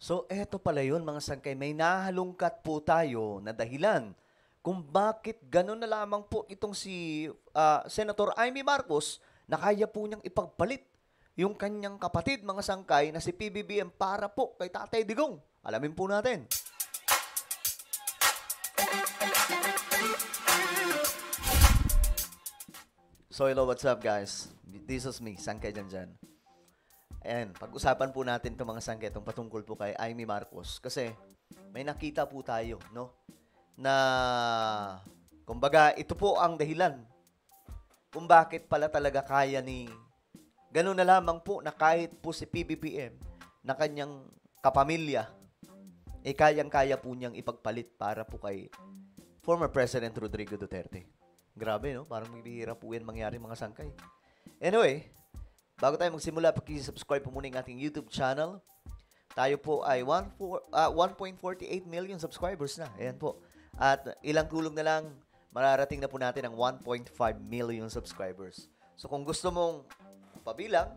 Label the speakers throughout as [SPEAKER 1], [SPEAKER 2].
[SPEAKER 1] So, eto pala yun, mga sangkay. May nahalungkat po tayo na dahilan kung bakit gano'n na lamang po itong si Senator Amy Marcos na kaya po niyang ipagpalit yung kanyang kapatid, mga sangkay, na si PBBM para po kay Tatay Digong. Alamin po natin. So, hello, what's up, guys? This is me, Sangkay Janjan. Ayan, pag-usapan po natin itong mga sangkay, itong patungkol po kay Amy Marcos. Kasi may nakita po tayo, no? Na, kumbaga, ito po ang dahilan kung bakit pala talaga kaya ni, gano'n na lamang po na kahit po si PBBM na kanyang kapamilya, eh kayang-kaya po niyang ipagpalit para po kay former President Rodrigo Duterte. Grabe, no? Parang may bihira po yan mangyari, mga sangkay. Anyway, bago tayo magsimula, pag-subscribe po muna yung ating YouTube channel. Tayo po ay 1.48 million subscribers na. Ayan po. At ilang tulong na lang, mararating na po natin ang 1.5 million subscribers. So kung gusto mong pabilang,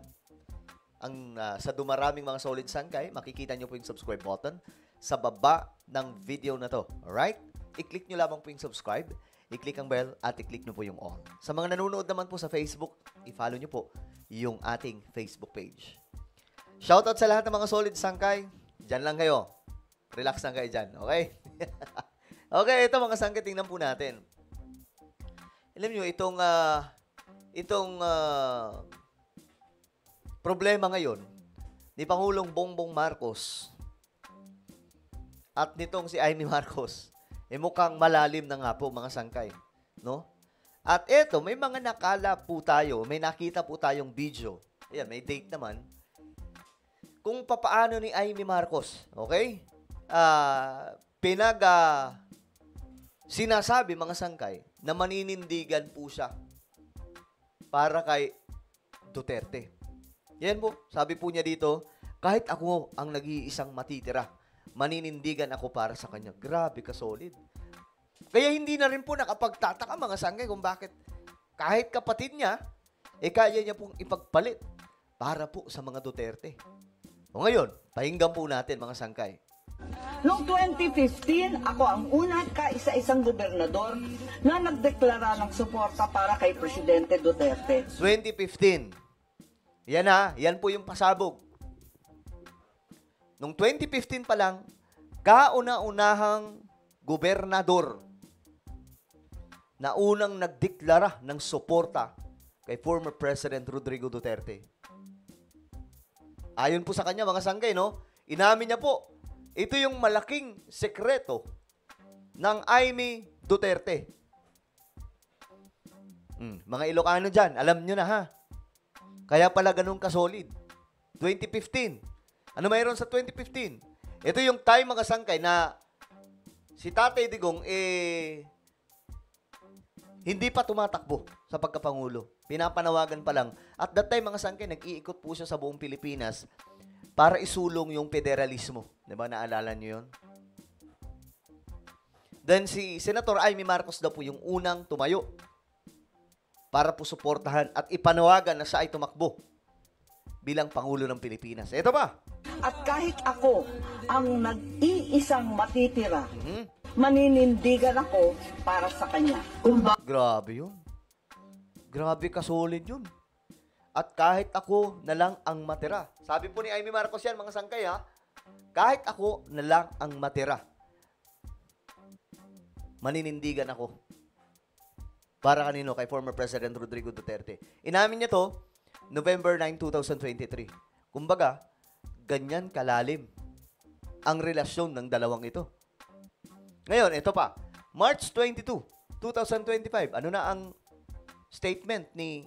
[SPEAKER 1] sa dumaraming mga solid sangkay, makikita nyo po yung subscribe button sa baba ng video na to. Alright? I-click nyo lamang po yung subscribe, i-click ang bell, at i-click nyo po yung all. Sa mga nanonood naman po sa Facebook, i-follow nyo po yung ating Facebook page. Shoutout sa lahat ng mga solid sangkay. Diyan lang kayo. Relax lang kayo dyan. Okay? Okay, ito mga sangkay, tingnan po natin. Alam nyo, itong problema ngayon ni Pangulong Bongbong Marcos at nitong si Amy Marcos, mukhang malalim na nga po, mga sangkay. No? At eto, may mga nakala po tayo, may nakita po tayong video. Ayan, may date naman. Kung papaano ni Amy Marcos, okay? Sinasabi, mga sangkay, na maninindigan po siya para kay Duterte. Yan po, sabi po niya dito, kahit ako ang nag-iisang matitira, maninindigan ako para sa kanya. Grabe ka solid. Kaya hindi na rin po nakapagtataka, mga sangkay, kung bakit kahit kapatid niya, kaya niya pong ipagpalit para po sa mga Duterte. O ngayon, pakinggan po natin, mga sangkay.
[SPEAKER 2] Noong 2015, ako ang una kaisa-isang gobernador na nagdeklara ng suporta para kay Presidente Duterte.
[SPEAKER 1] 2015. Yan po yung pasabog. Noong 2015 pa lang, kauna-unahang gobernador na unang nagdeklara ng suporta kay former President Rodrigo Duterte. Ayon po sa kanya, mga sangkay, no? Inamin niya po, ito yung malaking sekreto ng Amy Duterte. Mga Ilocano dyan, alam nyo na, ha? Kaya pala ganun kasolid. 2015. Ano mayroon sa 2015? Ito yung time, mga sangkay, na si Tatay Digong, hindi pa tumatakbo sa pagkapangulo. Pinapanawagan pa lang. At that time, mga sangkay, nag-iikot po siya sa buong Pilipinas para isulong yung federalismo. Diba? Naalala niyo yun? Then si Senator Amy Marcos daw po yung unang tumayo para po suportahan at ipanawagan na siya ay tumakbo bilang Pangulo ng Pilipinas. Ito pa.
[SPEAKER 2] At kahit ako ang nag-iisang matitira, maninindigan ako para sa kanya.
[SPEAKER 1] Grabe yun. Grabe ka solid yun. At kahit ako na lang ang matira. Sabi po ni Amy Marcos yan, mga sangkay, ha? Kahit ako na lang ang matira, maninindigan ako. Para kanino? Kay former President Rodrigo Duterte. Inamin niya to, November 9, 2023. Kumbaga, ganyan kalalim ang relasyon ng dalawang ito. Ngayon, ito pa. March 22, 2025. Ano na ang statement ni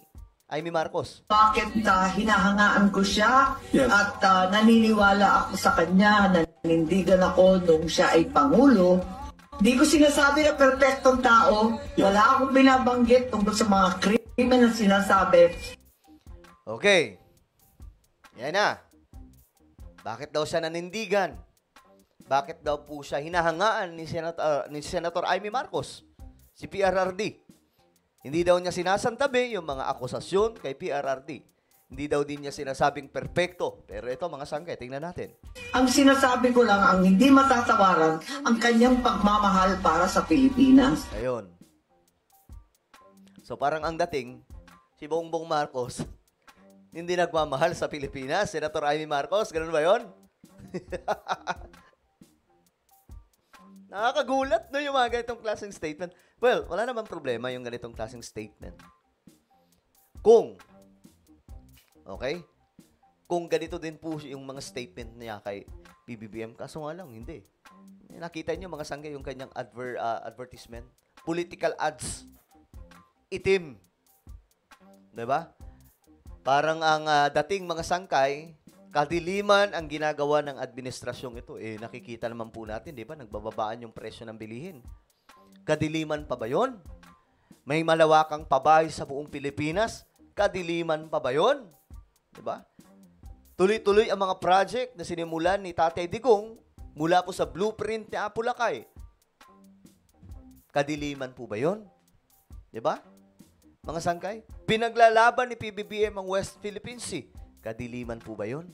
[SPEAKER 1] Amy Marcos?
[SPEAKER 2] Bakit hinahangaan ko siya at naniniwala ako sa kanya, nanindigan ako nung siya ay Pangulo. Di ko sinasabi na perfectong tao. Wala akong binabanggit tungkol sa mga krimen na sinasabi.
[SPEAKER 1] Okay. Yan na. Bakit daw siya nanindigan? Bakit daw po siya hinahangaan ni Senator Amy Marcos? Si PRRD. Hindi daw niya sinasantabi yung mga akusasyon kay PRRD. Hindi daw din niya sinasabing perpekto. Pero ito, mga sangkay, tingnan natin.
[SPEAKER 2] Ang sinasabi ko lang, ang hindi matatawaran, ang kanyang pagmamahal para sa Pilipinas.
[SPEAKER 1] Ayun. So parang ang dating, si Bongbong Marcos, hindi nagmamahal sa Pilipinas. Senator Amy Marcos, ganun ba yun? Nakakagulat, no, yung mga ganitong klaseng statement. Well, wala naman problema yung ganitong klaseng statement. Okay? Kung ganito din po yung mga statement niya kay PBBM, kaso nga lang, hindi. Nakita niyo mga sangkay yung kanyang advertisement. Political ads. Itim. Diba? Parang ang dating mga sangkay, kadiliman ang ginagawa ng administrasyong ito. Nakikita naman po natin, di ba? Nagbababaan yung presyo ng bilihin. Kadiliman pa ba yun? May malawakang pabahay sa buong Pilipinas. Kadiliman pa ba yun? Di ba? Tuloy-tuloy ang mga project na sinimulan ni Tatay Digong mula po sa blueprint ni Apo Lakay. Kadiliman po ba yun? Di ba? Mga sangkay? Pinaglalaban ni PBBM ang West Philippine Sea. Kadiliman po ba yun?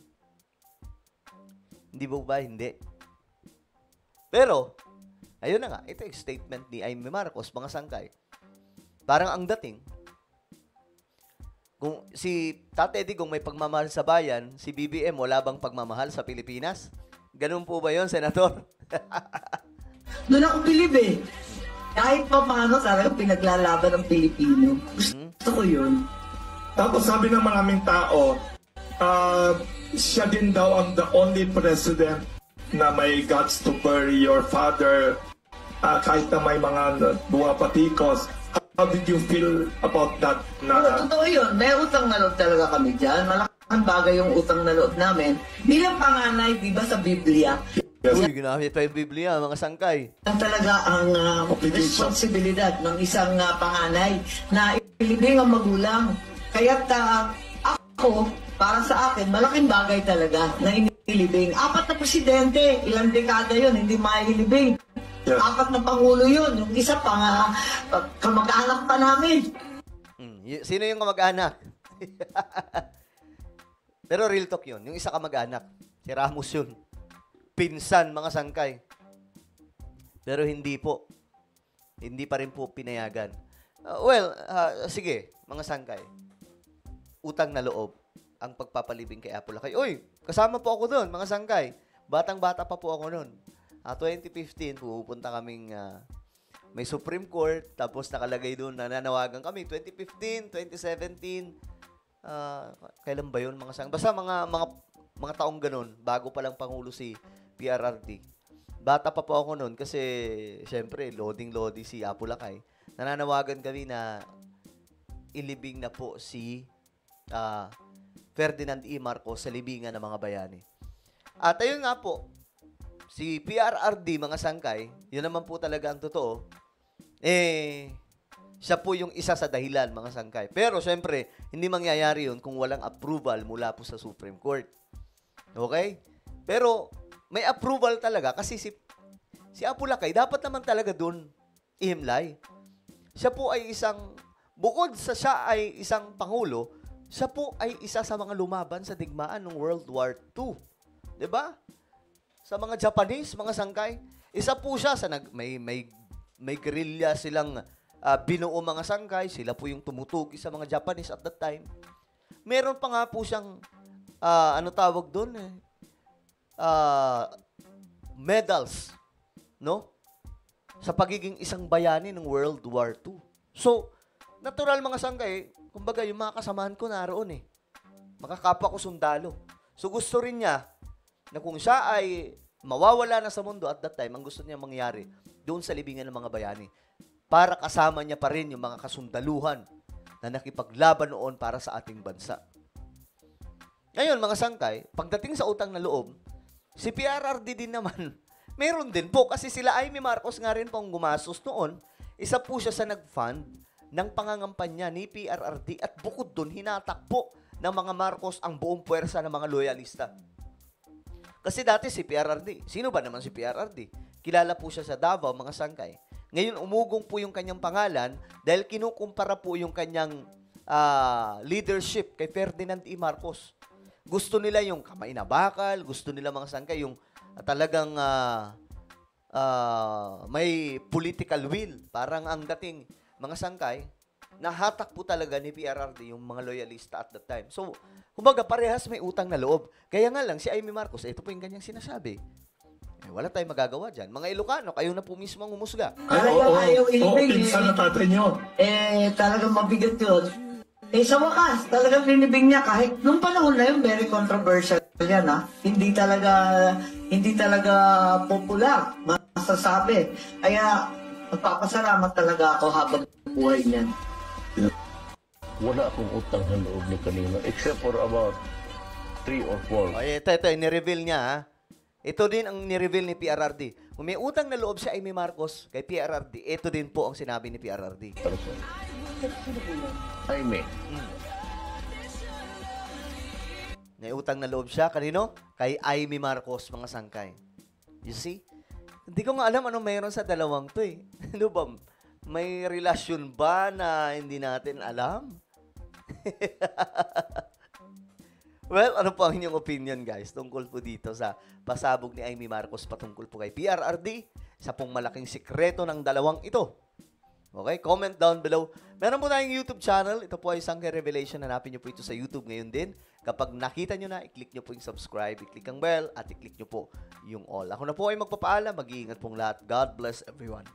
[SPEAKER 1] Hindi po ba? Hindi. Pero, ayun na nga, ito yung statement ni Amy Marcos, mga sangkay. Parang ang dating, kung si Tatay Digong may pagmamahal sa bayan, si BBM wala bang pagmamahal sa Pilipinas? Ganun po ba yun, Senator?
[SPEAKER 2] Doon ako bilib eh. Kahit pa paano talaga pinaglalaban ng Pilipino. Gusto ko yun.
[SPEAKER 3] Tapos sabi ng maraming tao, siya din daw ang the only president na may guts to bury your father kahit na may mga buwapatikos. How did you feel about that?
[SPEAKER 2] Totoo yun. May utang na loob talaga kami dyan. Malaking bagay yung utang na loob namin. Bilang panganay, di ba sa Biblia,
[SPEAKER 3] Yes.
[SPEAKER 1] Uy, ginamit pa yung Biblia, mga sangkay.
[SPEAKER 2] ang talaga ang responsibilidad ng isang panganay na ilibing ang magulang. Kaya't ako, para sa akin, malaking bagay talaga na inilibing. 4 na presidente, ilang dekada yun, hindi mailibing.
[SPEAKER 3] Yes.
[SPEAKER 2] 4 na pangulo yun, yung isa pa kamag-anak pa namin.
[SPEAKER 1] Sino yung kamag-anak? Pero real talk yun. Yung isa kamag-anak. Si Ramos yun. Pinsan, mga sangkay. Pero hindi po. Hindi pa rin po pinayagan. Sige, mga sangkay. Utang na loob ang pagpapalibing kay Apo Lakay. Uy, kasama po ako doon, mga sangkay. Batang-bata pa po ako noon. 2015, pupunta kaming may Supreme Court, tapos nakalagay doon, nananawagan kami. 2015, 2017, kailan ba yun, mga sangkay? Basta mga taong ganun, bago pa lang Pangulo si PRRD. Bata pa po ako noon kasi, syempre, loading si Apo Lakay. Nananawagan kami na ilibing na po si Ferdinand E. Marcos sa libingan ng mga bayani. At ayun nga po, si PRRD, mga sangkay, yun naman po talaga ang totoo, siya po yung isa sa dahilan, mga sangkay. Pero, syempre, hindi mangyayari yun kung walang approval mula po sa Supreme Court. Okay? Pero, may approval talaga kasi si Apo Lakay, dapat naman talaga doon ihimlay. Siya po ay bukod sa siya ay isang pangulo, siya po ay isa sa mga lumaban sa digmaan ng World War II. 'Di ba? Sa mga Japanese, mga sangkay, isa po siya sa may guerrilla silang binuo mga sangkay, sila po yung tumutugi sa mga Japanese at that time. Meron pa nga po siyang ano tawag doon medals, no? Sa pagiging isang bayani ng World War II. So, natural mga sangkay, kumbaga yung mga kasamahan ko naroon makakapwa ko sundalo. So, gusto rin niya na kung siya ay mawawala na sa mundo at that time, ang gusto niya mangyari doon sa libingan ng mga bayani para kasama niya pa rin yung mga kasundaluhan na nakipaglaban noon para sa ating bansa. Ngayon, mga sangkay, pagdating sa utang na loob, si PRRD din naman, meron din po kasi sila Amy Marcos nga rin pong gumasos noon. Isa po siya sa nag-fund ng pangangampanya ni PRRD at bukod doon, hinatak po ng mga Marcos ang buong puwersa ng mga loyalista. Kasi dati si PRRD, sino ba naman si PRRD? Kilala po siya sa Davao, mga sangkay. Ngayon, umugong po yung kanyang pangalan dahil kinukumpara po yung kanyang leadership kay Ferdinand E. Marcos. Gusto nila yung kamay na bakal, gusto nila mga sangkay yung talagang may political will. Parang ang dating mga sangkay, nahatak po talaga ni PRRD yung mga loyalista at that time. So, kumbaga parehas may utang na loob. Kaya nga lang, si Amy Marcos, ito po yung kanyang sinasabi. Wala tayong magagawa dyan. Mga Ilocano, kayo na po mismo ang umusga.
[SPEAKER 2] Ayaw ilibig.
[SPEAKER 3] Pinsan na tatay niyo.
[SPEAKER 2] Talagang mabigat yun. Sa wakas, talagang linibing niya kahit nung panahon na yun, very controversial yan, ha? Hindi talaga popular, masasabi. Kaya, magpapasalamat talaga ako habang buhay niyan.
[SPEAKER 4] Wala akong utang na loob ni kanina except for about 3 or 4.
[SPEAKER 1] Ay, ito, ni-reveal niya, ha? Ito din ang ni-reveal ni PRRD. Kung may utang na loob si Amy Marcos kay PRRD, ito din po ang sinabi ni PRRD.
[SPEAKER 4] person. Jaime.
[SPEAKER 1] May utang na loob siya, kanino? Kay Amy Marcos, mga sangkay. You see? Hindi ko nga alam anong mayroon sa dalawang to eh. Ano ba? May relasyon ba na hindi natin alam? Well, ano po ang inyong opinion, guys, tungkol po dito sa pasabog ni Amy Marcos patungkol po kay PRRD, sa pong malaking sikreto ng dalawang ito? Okay, comment down below. Meron po tayong YouTube channel. Ito po ay Sangkay Revelation. Hanapin nyo po ito sa YouTube ngayon din. Kapag nakita nyo na, i-click nyo po yung subscribe, i-click ang bell, at i-click nyo po yung all. Ako na po ay magpapaalam. Mag-iingat pong lahat. God bless everyone.